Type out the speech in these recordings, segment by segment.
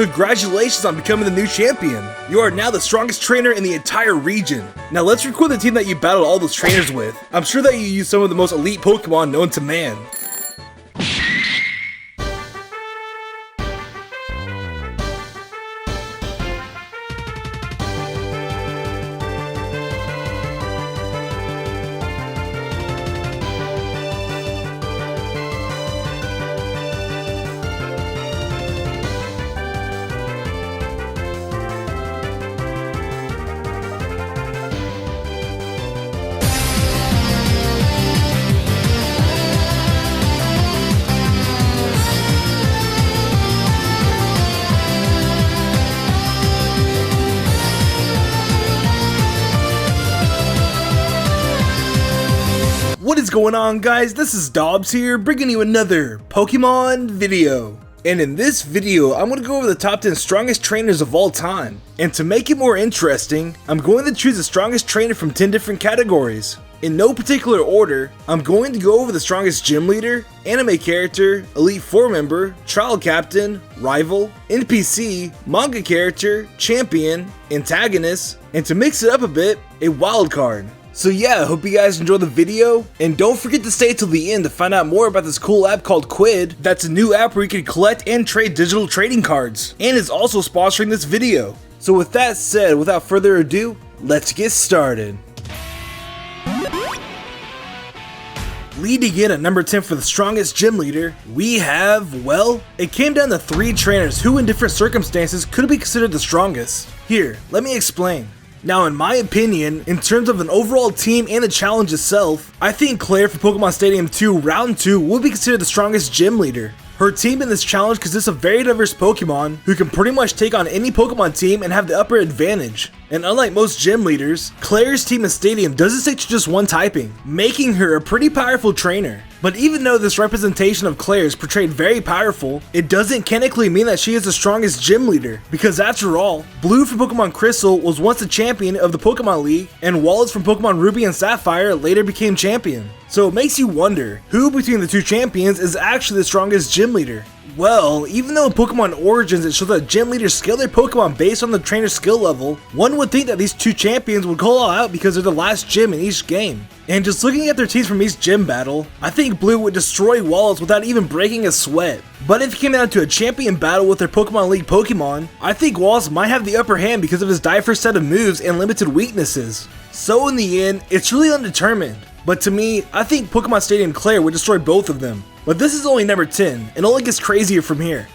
Congratulations on becoming the new champion. You are now the strongest trainer in the entire region. Now let's record the team that you battled all those trainers with. I'm sure that you used some of the most elite Pokemon known to man. What is going on, guys? This is Dobbs here, bringing you another Pokemon video. And in this video, I'm going to go over the top 10 strongest trainers of all time. And to make it more interesting, I'm going to choose the strongest trainer from 10 different categories. In no particular order, I'm going to go over the strongest gym leader, anime character, Elite Four member, trial captain, rival, NPC, manga character, champion, antagonist, and to mix it up a bit, a wild card. So yeah, I hope you guys enjoyed the video, and don't forget to stay till the end to find out more about this cool app called Quid. That's a new app where you can collect and trade digital trading cards, and is also sponsoring this video. So with that said, without further ado, let's get started. Leading in at number 10 for the strongest gym leader, we have, well, it came down to 3 trainers who in different circumstances could be considered the strongest. Here, let me explain. Now, in my opinion, in terms of an overall team and the challenge itself, I think Claire from Pokemon Stadium 2 Round 2 would be considered the strongest gym leader. Her team in this challenge consists of very diverse Pokemon who can pretty much take on any Pokemon team and have the upper advantage. And unlike most gym leaders, Claire's team in Stadium doesn't stick to just one typing, making her a pretty powerful trainer. But even though this representation of Claire is portrayed very powerful, it doesn't canonically mean that she is the strongest gym leader, because after all, Blue from Pokemon Crystal was once the champion of the Pokemon League, and Wallace from Pokemon Ruby and Sapphire later became champion. So it makes you wonder, who between the two champions is actually the strongest gym leader? Well, even though in Pokemon Origins it shows that gym leaders scale their Pokemon based on the trainer's skill level, one would think that these two champions would call out because they're the last gym in each game. And just looking at their teams from each gym battle, I think Blue would destroy Wallace without even breaking a sweat. But if it came down to a champion battle with their Pokemon League Pokemon, I think Wallace might have the upper hand because of his diverse set of moves and limited weaknesses. So in the end, it's really undetermined. But to me, I think Pokemon Stadium Claire would destroy both of them. But this is only number 10, and only gets crazier from here.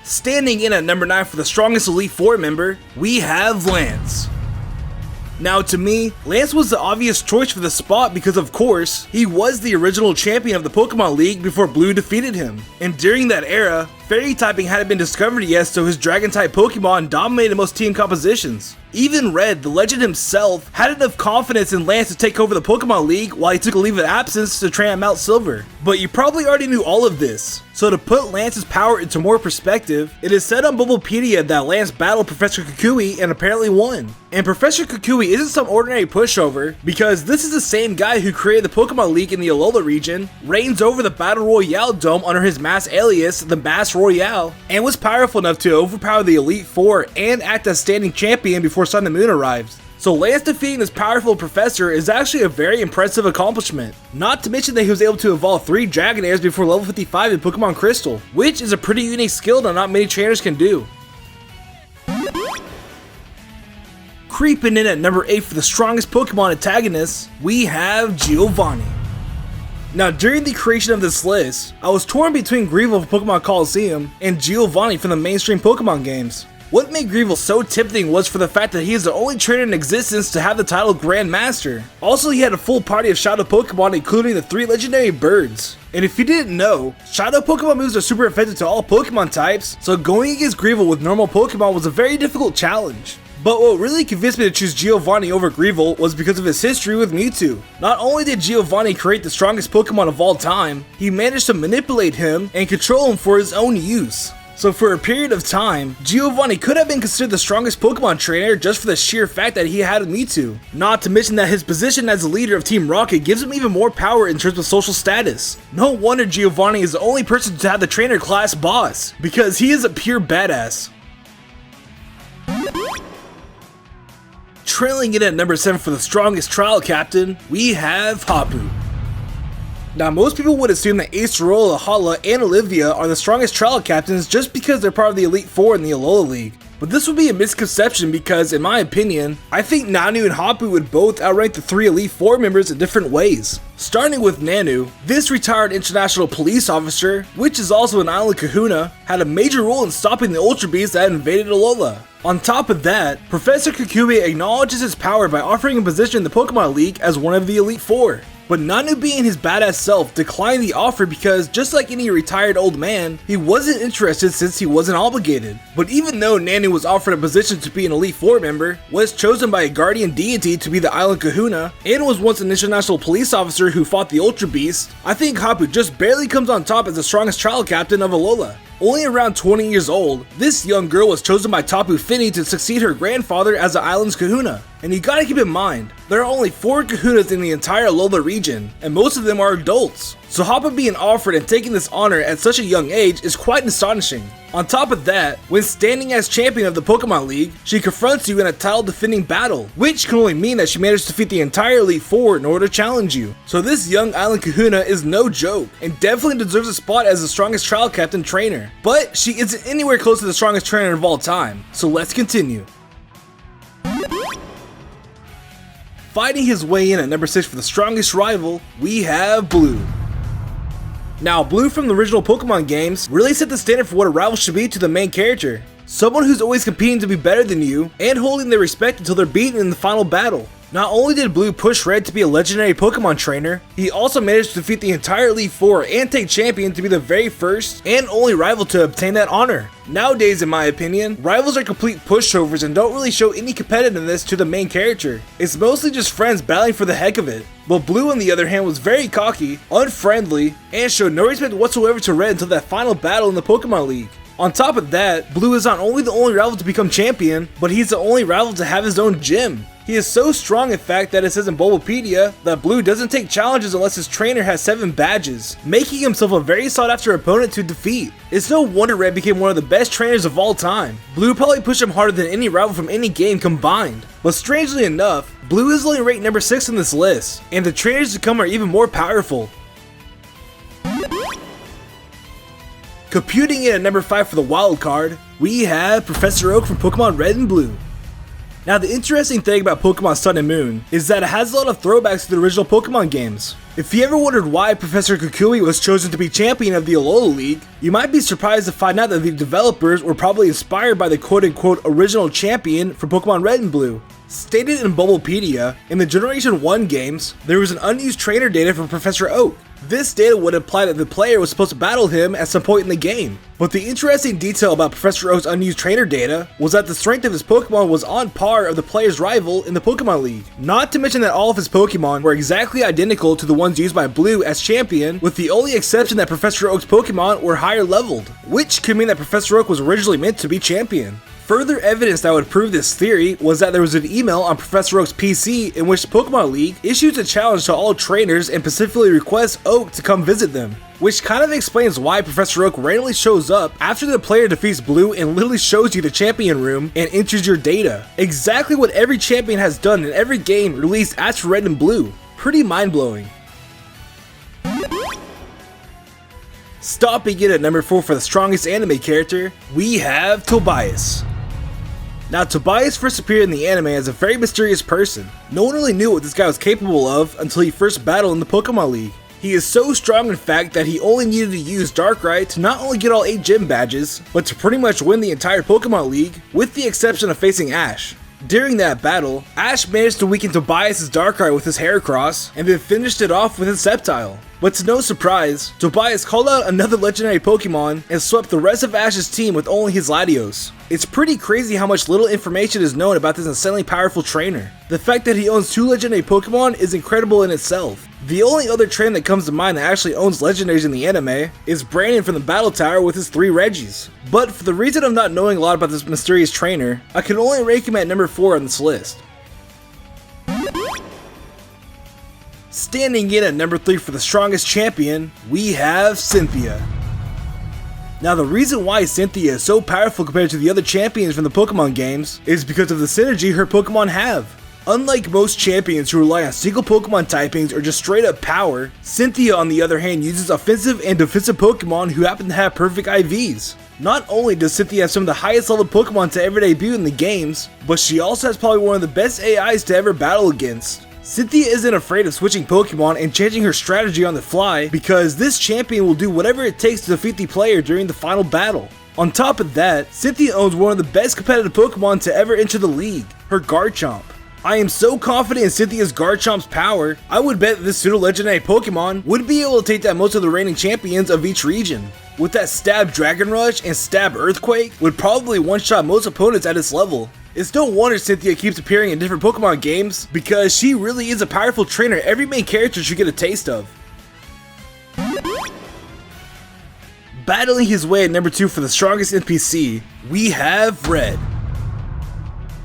Standing in at number 9 for the strongest Elite Four member, we have Lance. Now to me, Lance was the obvious choice for the spot because of course, he was the original champion of the Pokemon League before Blue defeated him. And during that era, Fairy typing hadn't been discovered yet, so his Dragon type Pokemon dominated most team compositions. Even Red, the legend himself, had enough confidence in Lance to take over the Pokemon League while he took a leave of absence to train at Mount Silver. But you probably already knew all of this. So to put Lance's power into more perspective, it is said on Bulbapedia that Lance battled Professor Kukui and apparently won. And Professor Kukui isn't some ordinary pushover, because this is the same guy who created the Pokemon League in the Alola region, reigns over the Battle Royale Dome under his mass alias, the Mass Royale, and was powerful enough to overpower the Elite Four and act as standing champion before Sun and Moon arrives. So Lance defeating this powerful professor is actually a very impressive accomplishment. Not to mention that he was able to evolve 3 Dragonairs before level 55 in Pokemon Crystal, which is a pretty unique skill that not many trainers can do. Creeping in at number 8 for the strongest Pokemon antagonists, we have Giovanni. Now during the creation of this list, I was torn between Greevil from Pokemon Coliseum and Giovanni from the mainstream Pokemon games. What made Greevil so tempting was for the fact that he is the only trainer in existence to have the title Grand Master. Also, he had a full party of Shadow Pokemon including the 3 legendary birds. And if you didn't know, Shadow Pokemon moves are super effective to all Pokemon types, so going against Greevil with normal Pokemon was a very difficult challenge. But what really convinced me to choose Giovanni over Greevil was because of his history with Mewtwo. Not only did Giovanni create the strongest Pokemon of all time, he managed to manipulate him and control him for his own use. So for a period of time, Giovanni could have been considered the strongest Pokemon trainer just for the sheer fact that he had Mewtwo. Not to mention that his position as the leader of Team Rocket gives him even more power in terms of social status. No wonder Giovanni is the only person to have the trainer class boss, because he is a pure badass. Trailing in at number 7 for the strongest trial captain, we have Hapu. Now, most people would assume that Ace, Aurora, Hala, and Olivia are the strongest trial captains just because they're part of the Elite Four in the Alola League. But this would be a misconception because, in my opinion, I think Nanu and Hapu would both outrank the 3 Elite Four members in different ways. Starting with Nanu, this retired international police officer, which is also an island kahuna, had a major role in stopping the Ultra Beasts that invaded Alola. On top of that, Professor Kukui acknowledges his power by offering a position in the Pokemon League as one of the Elite Four. But Nanu, being his badass self, declined the offer because, just like any retired old man, he wasn't interested since he wasn't obligated. But even though Nanu was offered a position to be an Elite Four member, was chosen by a guardian deity to be the Island Kahuna, and was once an international police officer who fought the Ultra Beast, I think Hapu just barely comes on top as the strongest trial captain of Alola. Only around 20 years old, this young girl was chosen by Tapu Fini to succeed her grandfather as the island's kahuna. And you gotta keep in mind, there are only 4 kahunas in the entire Alola region, and most of them are adults. So Hapu being offered and taking this honor at such a young age is quite astonishing. On top of that, when standing as champion of the Pokemon League, she confronts you in a title-defending battle, which can only mean that she managed to defeat the entire Elite Four in order to challenge you. So this young island kahuna is no joke, and definitely deserves a spot as the strongest trial captain trainer. But she isn't anywhere close to the strongest trainer of all time, so let's continue. Fighting his way in at number 6 for the strongest rival, we have Blue. Now, Blue from the original Pokemon games really set the standard for what a rival should be to the main character. Someone who's always competing to be better than you, and holding their respect until they're beaten in the final battle. Not only did Blue push Red to be a legendary Pokemon trainer, he also managed to defeat the entire Elite Four and take champion to be the very first and only rival to obtain that honor. Nowadays, in my opinion, rivals are complete pushovers and don't really show any competitiveness to the main character. It's mostly just friends battling for the heck of it. But Blue, on the other hand, was very cocky, unfriendly, and showed no respect whatsoever to Red until that final battle in the Pokemon League. On top of that, Blue is not only the only rival to become champion, but he's the only rival to have his own gym. He is so strong, in fact, that it says in Bulbapedia that Blue doesn't take challenges unless his trainer has 7 badges, making himself a very sought after opponent to defeat. It's no wonder Red became one of the best trainers of all time. Blue probably pushed him harder than any rival from any game combined. But strangely enough, Blue is only ranked number 6 on this list, and the trainers to come are even more powerful. Computing in at number 5 for the wild card, we have Professor Oak from Pokemon Red and Blue. Now, the interesting thing about Pokemon Sun and Moon is that it has a lot of throwbacks to the original Pokemon games. If you ever wondered why Professor Kukui was chosen to be champion of the Alola League, you might be surprised to find out that the developers were probably inspired by the quote-unquote original champion for Pokemon Red and Blue. Stated in Bulbapedia, in the Generation 1 games, there was an unused trainer data for Professor Oak. This data would imply that the player was supposed to battle him at some point in the game. But the interesting detail about Professor Oak's unused trainer data was that the strength of his Pokemon was on par of the player's rival in the Pokemon League. Not to mention that all of his Pokemon were exactly identical to the ones used by Blue as champion, with the only exception that Professor Oak's Pokemon were higher leveled, which could mean that Professor Oak was originally meant to be champion. Further evidence that would prove this theory was that there was an email on Professor Oak's PC in which the Pokemon League issues a challenge to all trainers and specifically requests Oak to come visit them. Which kind of explains why Professor Oak randomly shows up after the player defeats Blue and literally shows you the champion room and enters your data. Exactly what every champion has done in every game released after Red and Blue. Pretty mind-blowing. Stopping in at number 4 for the strongest anime character, we have Tobias. Now, Tobias first appeared in the anime as a very mysterious person. No one really knew what this guy was capable of until he first battled in the Pokemon League. He is so strong, in fact, that he only needed to use Darkrai to not only get all 8 gym badges, but to pretty much win the entire Pokemon League, with the exception of facing Ash. During that battle, Ash managed to weaken Tobias' Darkrai with his Heracross, and then finished it off with his Sceptile. But to no surprise, Tobias called out another legendary Pokemon and swept the rest of Ash's team with only his Latios. It's pretty crazy how much little information is known about this insanely powerful trainer. The fact that he owns 2 legendary Pokemon is incredible in itself. The only other trainer that comes to mind that actually owns legendaries in the anime is Brandon from the Battle Tower with his 3 Reggies. But for the reason of not knowing a lot about this mysterious trainer, I can only rank him at number 4 on this list. Standing in at number 3 for the strongest champion, we have Cynthia. Now the reason why Cynthia is so powerful compared to the other champions from the Pokemon games is because of the synergy her Pokemon have. Unlike most champions who rely on single Pokemon typings or just straight up power, Cynthia on the other hand uses offensive and defensive Pokemon who happen to have perfect IVs. Not only does Cynthia have some of the highest level Pokemon to ever debut in the games, but she also has probably one of the best AIs to ever battle against. Cynthia isn't afraid of switching Pokemon and changing her strategy on the fly because this champion will do whatever it takes to defeat the player during the final battle. On top of that, Cynthia owns one of the best competitive Pokemon to ever enter the league, her Garchomp. I am so confident in Cynthia's Garchomp's power, I would bet that this pseudo-legendary Pokemon would be able to take down most of the reigning champions of each region. With that Stab Dragon Rush and Stab Earthquake, would probably one-shot most opponents at its level. It's no wonder Cynthia keeps appearing in different Pokemon games, because she really is a powerful trainer every main character should get a taste of. Battling his way at number 2 for the strongest NPC, we have Red.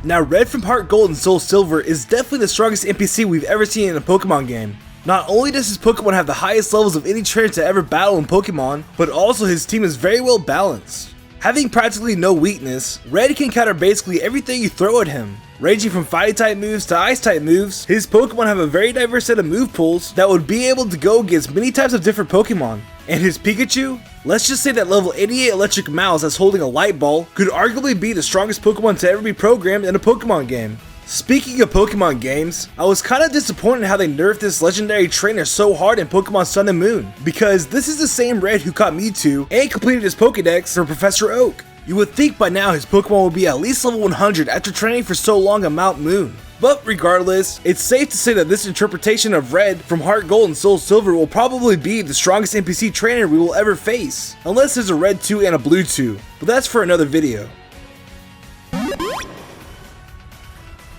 Now Red from Heart Gold and Soul Silver is definitely the strongest NPC we've ever seen in a Pokemon game. Not only does his Pokemon have the highest levels of any trainer to ever battle in Pokemon, but also his team is very well balanced. Having practically no weakness, Red can counter basically everything you throw at him. Ranging from Fighting type moves to Ice type moves, his Pokemon have a very diverse set of move pools that would be able to go against many types of different Pokemon. And his Pikachu? Let's just say that level 88 Electric Mouse that's holding a Light Ball could arguably be the strongest Pokemon to ever be programmed in a Pokemon game. Speaking of Pokemon games, I was kinda disappointed how they nerfed this legendary trainer so hard in Pokemon Sun and Moon, because this is the same Red who caught Mewtwo and completed his Pokédex for Professor Oak. You would think by now his Pokemon would be at least level 100 after training for so long on Mount Moon. But regardless, it's safe to say that this interpretation of Red from Heart Gold and Soul Silver will probably be the strongest NPC trainer we will ever face, unless there's a Red 2 and a Blue 2, but that's for another video.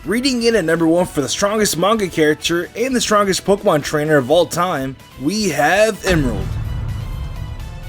Reading in at number 1 for the strongest manga character and the strongest Pokemon trainer of all time, we have Emerald.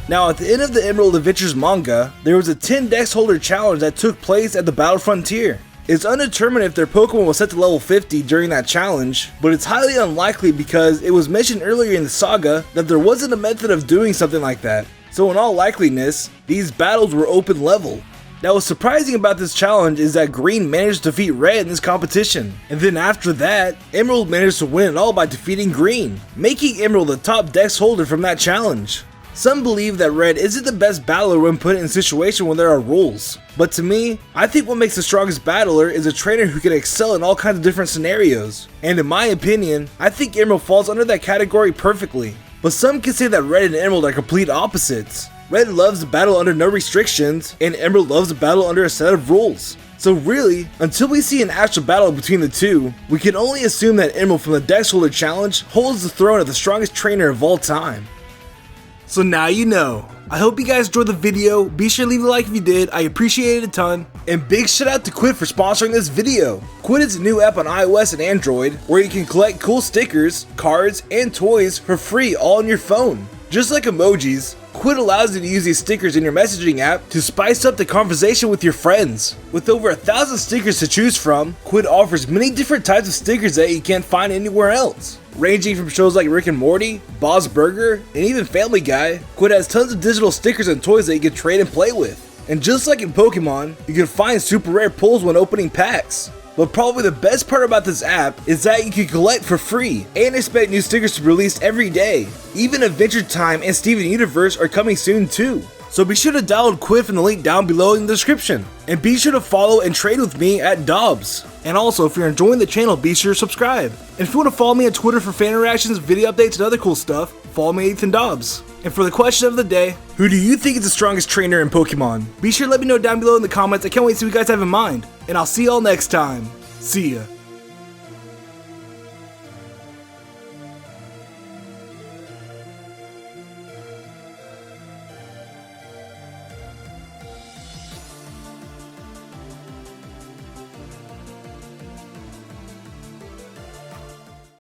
Now at the end of the Emerald Adventures manga, there was a 10 Dex Holder challenge that took place at the Battle Frontier. It's undetermined if their Pokemon was set to level 50 during that challenge, but it's highly unlikely because it was mentioned earlier in the saga that there wasn't a method of doing something like that. So in all likeliness, these battles were open level. Now what's surprising about this challenge is that Green managed to defeat Red in this competition, and then after that, Emerald managed to win it all by defeating Green, making Emerald the top Dex holder from that challenge. Some believe that Red isn't the best battler when put in a situation when there are rules, but to me, I think what makes the strongest battler is a trainer who can excel in all kinds of different scenarios, and in my opinion, I think Emerald falls under that category perfectly. But some can say that Red and Emerald are complete opposites. Red loves to battle under no restrictions, and Emerald loves to battle under a set of rules. So really, until we see an actual battle between the two, we can only assume that Emerald from the Dex Holder Challenge holds the throne of the strongest trainer of all time. So now you know. I hope you guys enjoyed the video. Be sure to leave a like if you did, I appreciate it a ton. And big shout out to Quid for sponsoring this video. Quid is a new app on iOS and Android where you can collect cool stickers, cards, and toys for free all on your phone. Just like emojis, Quid allows you to use these stickers in your messaging app to spice up the conversation with your friends. With over 1,000 stickers to choose from, Quid offers many different types of stickers that you can't find anywhere else. Ranging from shows like Rick and Morty, Bob's Burger, and even Family Guy, Quid has tons of digital stickers and toys that you can trade and play with. And just like in Pokemon, you can find super rare pulls when opening packs. But probably the best part about this app is that you can collect for free and expect new stickers to be released every day. Even Adventure Time and Steven Universe are coming soon too. So be sure to download Quid from the link down below in the description. And be sure to follow and trade with me at Dobbs. And also, if you're enjoying the channel, be sure to subscribe. And if you want to follow me on Twitter for fan interactions, video updates, and other cool stuff, follow me at Ethan Dobbs. And for the question of the day, who do you think is the strongest trainer in Pokemon? Be sure to let me know down below in the comments. I can't wait to see what you guys have in mind. And I'll see y'all next time. See ya.